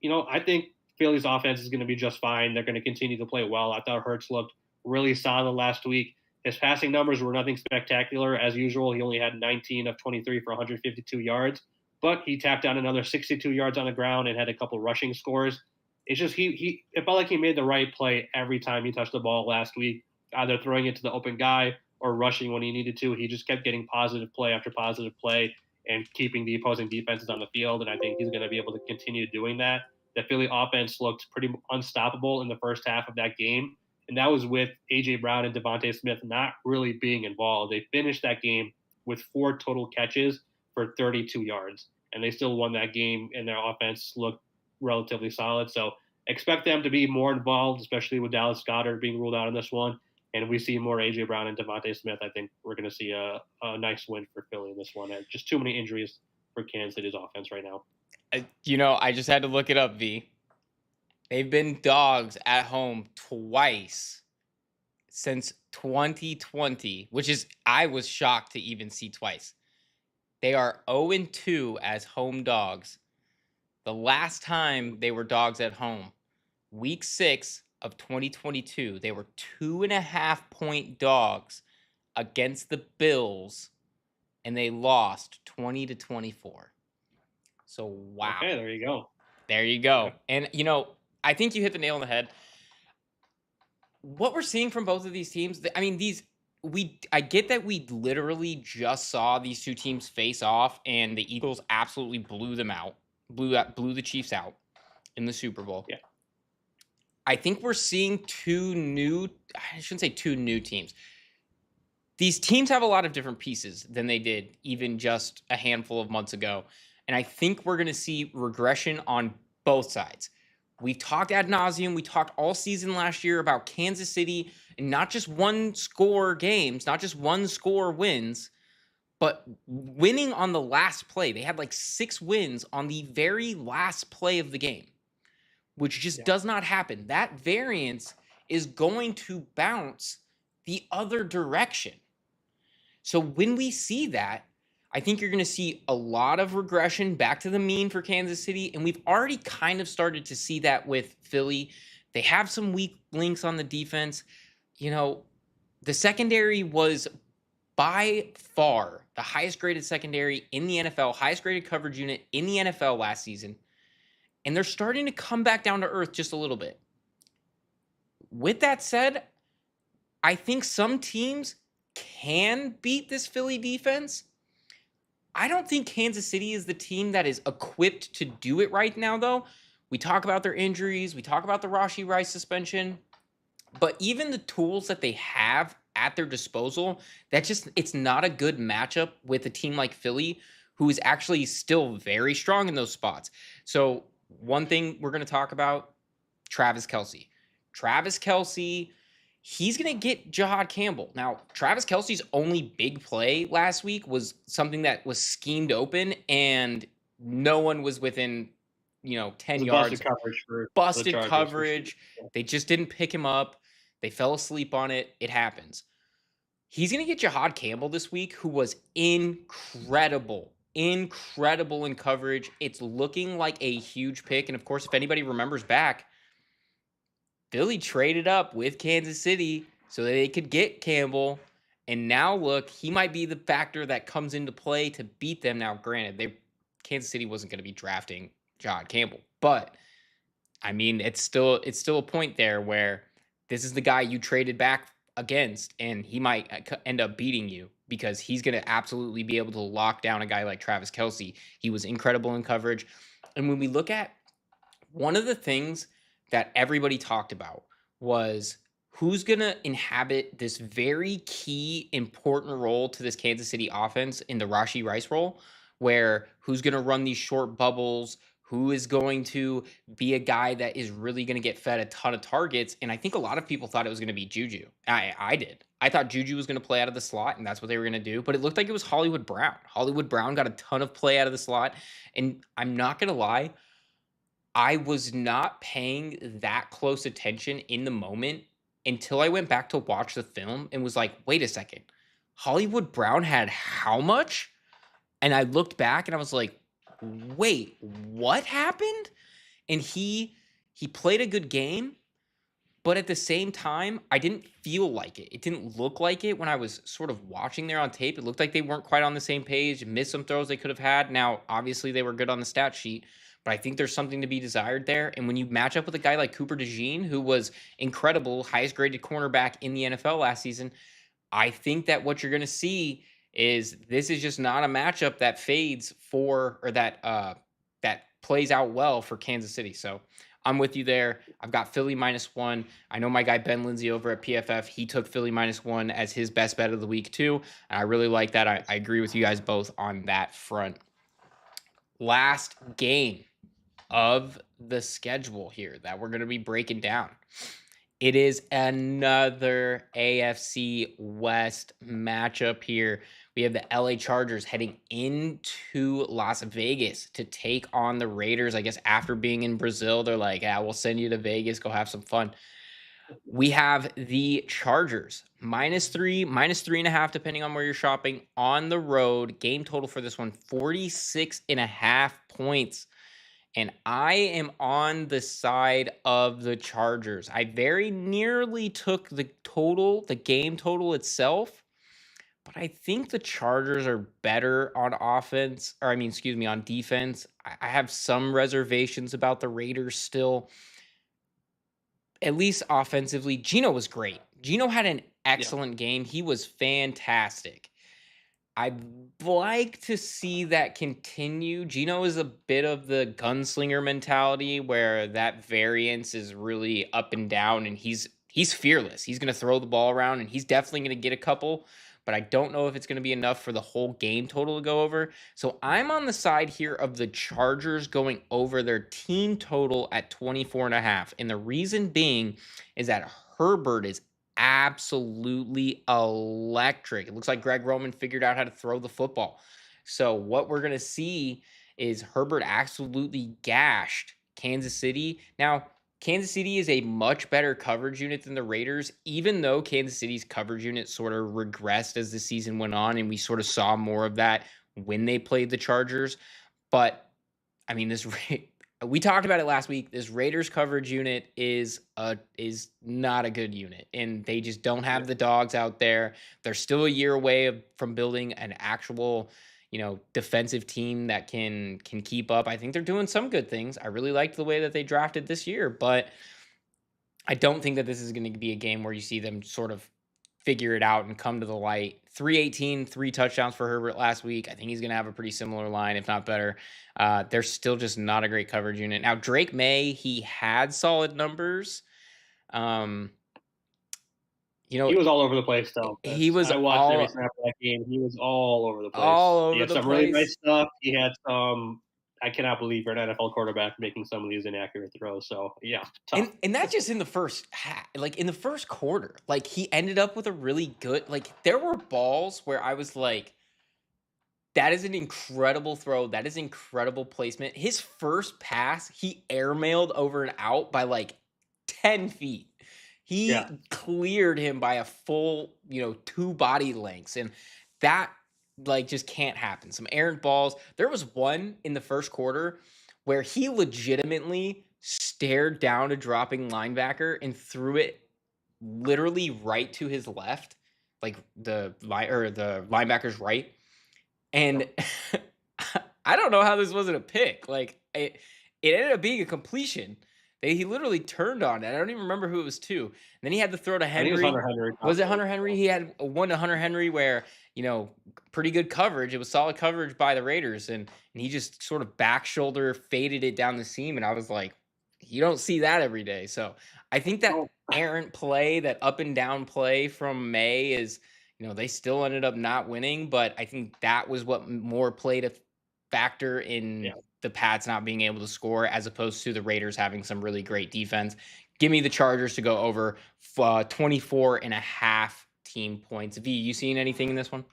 I think Philly's offense is going to be just fine. They're going to continue to play well. I thought Hurts looked really solid last week. His passing numbers were nothing spectacular as usual. He only had 19 of 23 for 152 yards, but he tapped down another 62 yards on the ground and had a couple rushing scores. It's just it felt like he made the right play every time he touched the ball last week, either throwing it to the open guy or rushing when he needed to. He just kept getting positive play after positive play and keeping the opposing defenses on the field. And I think he's going to be able to continue doing that. The Philly offense looked pretty unstoppable in the first half of that game. And that was with A.J. Brown and Devontae Smith not really being involved. They finished that game with 4 total catches for 32 yards. And they still won that game, and their offense looked relatively solid. So expect them to be more involved, especially with Dallas Goedert being ruled out in this one. And if we see more A.J. Brown and Devontae Smith, I think we're going to see a nice win for Philly in this one. And just too many injuries for Kansas City's offense right now. I just had to look it up, V. They've been dogs at home twice since 2020, which is, I was shocked to even see twice. They are 0-2 as home dogs. The last time they were dogs at home, week 6 of 2022, they were 2.5-point dogs against the Bills, and they lost 20-24. So, wow. Okay, there you go. There you go. And, I think you hit the nail on the head. What we're seeing from both of these teams, I mean, these I get that we literally just saw these two teams face off, and the Eagles absolutely blew them out, blew the Chiefs out in the Super Bowl. Yeah. I think we're seeing I shouldn't say two new teams. These teams have a lot of different pieces than they did even just a handful of months ago. And I think we're going to see regression on both sides. We've talked ad nauseum. We talked all season last year about Kansas City and not just one score games, not just one score wins, but winning on the last play. They had like 6 wins on the very last play of the game, which just does not happen. That variance is going to bounce the other direction. So when we see that, I think you're going to see a lot of regression back to the mean for Kansas City. And we've already kind of started to see that with Philly. They have some weak links on the defense. You know, the secondary was by far the highest graded secondary in the NFL, highest graded coverage unit in the NFL last season. And they're starting to come back down to earth just a little bit. With that said, I think some teams can beat this Philly defense. I don't think Kansas City is the team that is equipped to do it right now, though. We talk about their injuries, we talk about the Rashee Rice suspension, but even the tools that they have at their disposal, it's not a good matchup with a team like Philly, who is actually still very strong in those spots. So one thing we're going to talk about, Travis Kelce. Travis Kelce, he's going to get Jahad Campbell. Now, Travis Kelce's only big play last week was something that was schemed open, and no one was within, 10 yards. Busted coverage. They just didn't pick him up. They fell asleep on it. It happens. He's going to get Jahad Campbell this week, who was incredible in coverage. It's looking like a huge pick. And of course, if anybody remembers back, Philly traded up with Kansas City so that they could get Campbell. And now look, he might be the factor that comes into play to beat them. Now, granted, Kansas City wasn't going to be drafting Jahad Campbell, but I mean, it's still a point there where this is the guy you traded back against, and he might end up beating you because he's going to absolutely be able to lock down a guy like Travis Kelce. He was incredible in coverage. And when we look at one of the things that everybody talked about was who's going to inhabit this very key, important role to this Kansas City offense in the Rashee Rice role, where who's going to run these short bubbles, who is going to be a guy that is really going to get fed a ton of targets. And I think a lot of people thought it was going to be Juju. I did. I thought Juju was going to play out of the slot, and that's what they were going to do. But it looked like it was Hollywood Brown. Hollywood Brown got a ton of play out of the slot. And I'm not going to lie, I was not paying that close attention in the moment until I went back to watch the film and was like, wait a second. Hollywood Brown had how much? And I looked back and I was like, wait, what happened? And he played a good game, but at the same time, I didn't feel like it. It didn't look like it when I was sort of watching there on tape. It looked like they weren't quite on the same page, missed some throws they could have had. Now, obviously, they were good on the stat sheet, but I think there's something to be desired there. And when you match up with a guy like Cooper DeJean, who was incredible, highest graded cornerback in the NFL last season, I think that what you're going to see is this is just not a matchup that fades that plays out well for Kansas City. So I'm with you there. I've got Philly -1. I know my guy Ben Lindsay over at PFF, he took Philly -1 as his best bet of the week too. And I really like that. I agree with you guys both on that front. Last game of the schedule here that we're going to be breaking down. It is another AFC West matchup here. We have the LA Chargers heading into Las Vegas to take on the Raiders. I guess after being in Brazil, they're like, yeah, we'll send you to Vegas. Go have some fun. We have the Chargers -3, -3.5, depending on where you're shopping on the road. Game total for this one, 46.5 points. And I am on the side of the Chargers. I very nearly took the game total itself, but I think the Chargers are better on offense, on defense. I have some reservations about the Raiders still. At least offensively, Geno was great. Geno had an Yeah. excellent game. He was fantastic. I'd like to see that continue. Gino is a bit of the gunslinger mentality where that variance is really up and down, and he's fearless. He's going to throw the ball around, and he's definitely going to get a couple, but I don't know if it's going to be enough for the whole game total to go over. So I'm on the side here of the Chargers going over their team total at 24 and a half. And the reason being is that Herbert is absolutely electric. It looks like Greg Roman figured out how to throw the football. So what we're going to see is Herbert absolutely gashed Kansas City. Now, Kansas City is a much better coverage unit than the Raiders, even though Kansas City's coverage unit sort of regressed as the season went on, and we sort of saw more of that when they played the Chargers. But I mean, we talked about it last week. This Raiders coverage unit is not a good unit, and they just don't Yeah. have the dogs out there. They're still a year away from building an actual, defensive team that can keep up. I think they're doing some good things. I really liked the way that they drafted this year, but I don't think that this is going to be a game where you see them sort of figure it out and come to the light. 318, 3 touchdowns for Herbert last week. I think he's going to have a pretty similar line, if not better. They're still just not a great coverage unit. Now, Drake May, he had solid numbers. Um, you know, He was all over the place, though. he was I watched every snap of that game. He was all over the all place. He over had the some really place. nice stuff. He had some. I cannot believe for an NFL quarterback making some of these inaccurate throws. So yeah, tough. And that's just in the first like in the first quarter. Like he ended up with a really good like there were balls where I was like, that is an incredible throw. That is incredible placement. His first pass, he airmailed over and out by like 10 feet. Yeah. He cleared him by a full, 2 body lengths. And that like just can't happen. Some errant balls. There was one in the first quarter where he legitimately stared down a dropping linebacker and threw it literally right to his left, like the linebacker's right, Yeah. and I don't know how this wasn't a pick. Like it ended up being a completion. He literally turned on it. I don't even remember who it was to. And then he had to throw to I think it was Hunter Henry. Henry. Was it Possibly. Hunter Henry? He had one to Hunter Henry where, pretty good coverage. It was solid coverage by the Raiders. And he just sort of back shoulder faded it down the seam. And I was like, you don't see that every day. So I think that Oh, errant play, that up and down play from May is, they still ended up not winning, but I think that was what more played a factor in yeah. the Pats not being able to score as opposed to the Raiders having some really great defense. Give me the Chargers to go over 24 and a half team points. V, you seen anything in this one?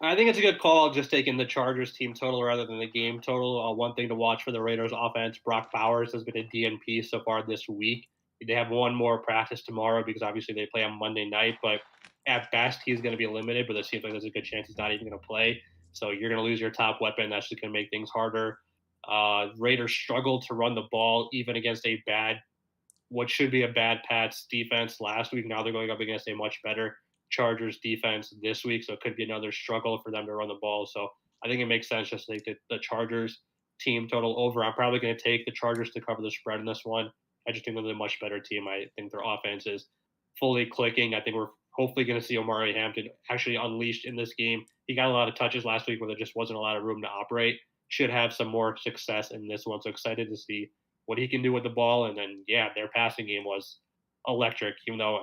I think it's a good call just taking the Chargers team total rather than the game total. One thing to watch for the Raiders offense, Brock Bowers has been a DNP so far this week. They have one more practice tomorrow because obviously they play on Monday night, but at best he's going to be limited, but it seems like there's a good chance he's not even going to play. So you're going to lose your top weapon. That's just going to make things harder. Raiders struggled to run the ball even against what should be a bad Pats defense last week. Now they're going up against a much better Chargers defense this week, so it could be another struggle for them to run the ball. So I think it makes sense just to take the Chargers team total over. I'm probably going to take the Chargers to cover the spread in this one. I just think they're a much better team. I think their offense is fully clicking. I think we're hopefully going to see Omari Hampton actually unleashed in this game. He got a lot of touches last week where there just wasn't a lot of room to operate. Should have some more success in this one. So excited to see what he can do with the ball. And then, yeah, their passing game was electric, even though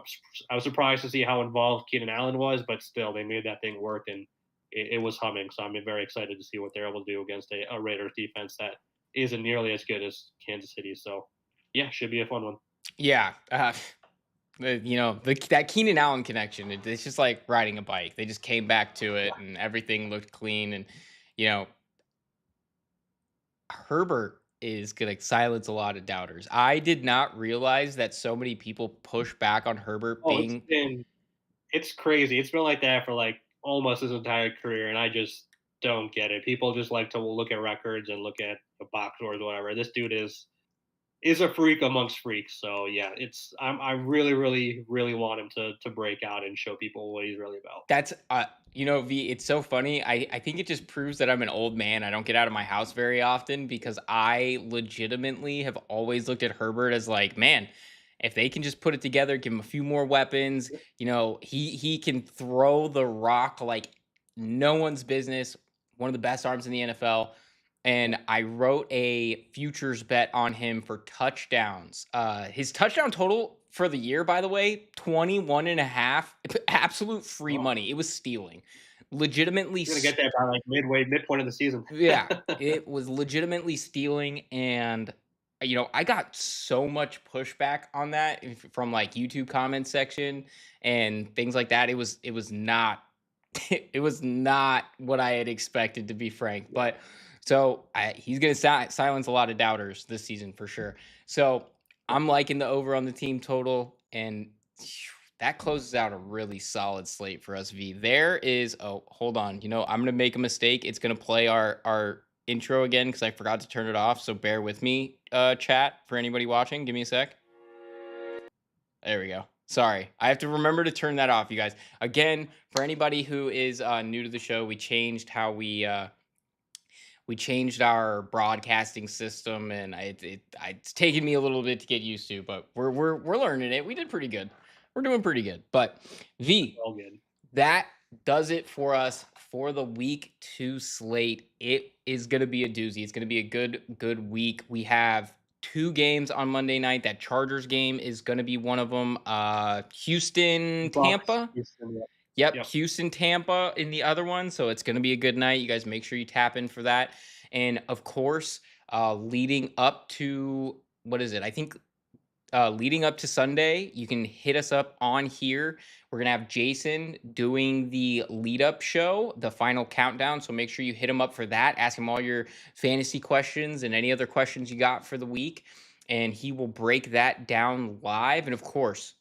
I was surprised to see how involved Keenan Allen was, but still, they made that thing work and it was humming. So I'm very excited to see what they're able to do against a Raiders defense that isn't nearly as good as Kansas City. So, yeah, should be a fun one. Yeah. That Keenan Allen connection, it's just like riding a bike. They just came back to it and everything looked clean. And, you know, Herbert is going to silence a lot of doubters. I did not realize that so many people push back on Herbert Oh, being. it's crazy. It's been like that for like almost his entire career, and I just don't get it. People just like to look at records and look at the box scores or whatever. This dude is a freak amongst freaks. So yeah, I really really want him to break out and show people what he's really about. That's V, it's so funny. I think it just proves that I'm an old man. I don't get out of my house very often because I legitimately have always looked at Herbert as like, man, if they can just put it together, give him a few more weapons, he can throw the rock like no one's business. One of the best arms in the NFL. And I wrote a futures bet on him for touchdowns. His touchdown total for the year, by the way, 21 and a half, absolute free Oh, money. It was stealing. Legitimately, you're gonna get that by like midpoint of the season. yeah, it was legitimately stealing. And, I got so much pushback on that from like YouTube comment section and things like that. It was not it was not what I had expected, to be frank. But so he's going to silence a lot of doubters this season for sure. So I'm liking the over on the team total, and that closes out a really solid slate for us. V. There is. Oh, hold on. I'm going to make a mistake. It's going to play our intro again because I forgot to turn it off. So bear with me, chat, for anybody watching. Give me a sec. There we go. Sorry. I have to remember to turn that off, you guys. Again, for anybody who is new to the show, we changed how we changed our broadcasting system, and it's taken me a little bit to get used to, but we're learning it. We did pretty good. We're doing pretty good. But V, All good. that does it for us for the week 2 slate. It is going to be a doozy. It's going to be a good week. We have 2 games on Monday night. That Chargers game is going to be one of them. Houston, Bucks, Tampa. Houston, yeah. Yep, Houston, Tampa in the other one. So it's going to be a good night. You guys make sure you tap in for that. And of course, leading up to what is it? I think leading up to Sunday, you can hit us up on here. We're going to have Jason doing the lead up show, the final countdown. So make sure you hit him up for that. Ask him all your fantasy questions and any other questions you got for the week. And he will break that down live. And of course,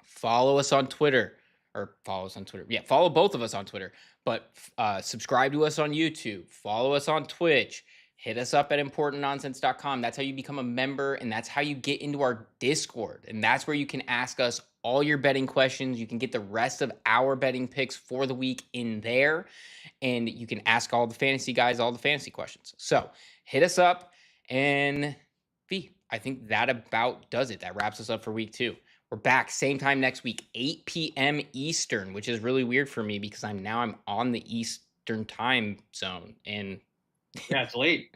follow us on Twitter. Or follow us on Twitter. Yeah, follow both of us on Twitter. But subscribe to us on YouTube. Follow us on Twitch. Hit us up at importantnonsense.com. That's how you become a member, and that's how you get into our Discord. And that's where you can ask us all your betting questions. You can get the rest of our betting picks for the week in there. And you can ask all the fantasy guys all the fantasy questions. So hit us up. And V, I think that about does it. That wraps us up for week 2. We're back same time next week, 8 p.m. Eastern, which is really weird for me because I'm on the Eastern time zone, and Yeah, it's late.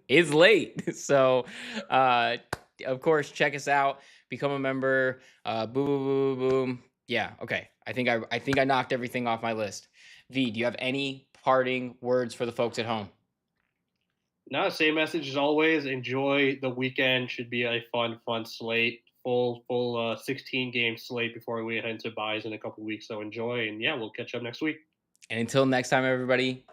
it's late. So, of course, check us out, become a member. Boom, boom, boom, boom. Yeah, okay. I think I knocked everything off my list. V, do you have any parting words for the folks at home? No, same message as always. Enjoy the weekend. Should be a fun slate. Full 16 game slate before we head into buys in a couple weeks. So enjoy, and yeah, we'll catch up next week. And until next time, everybody,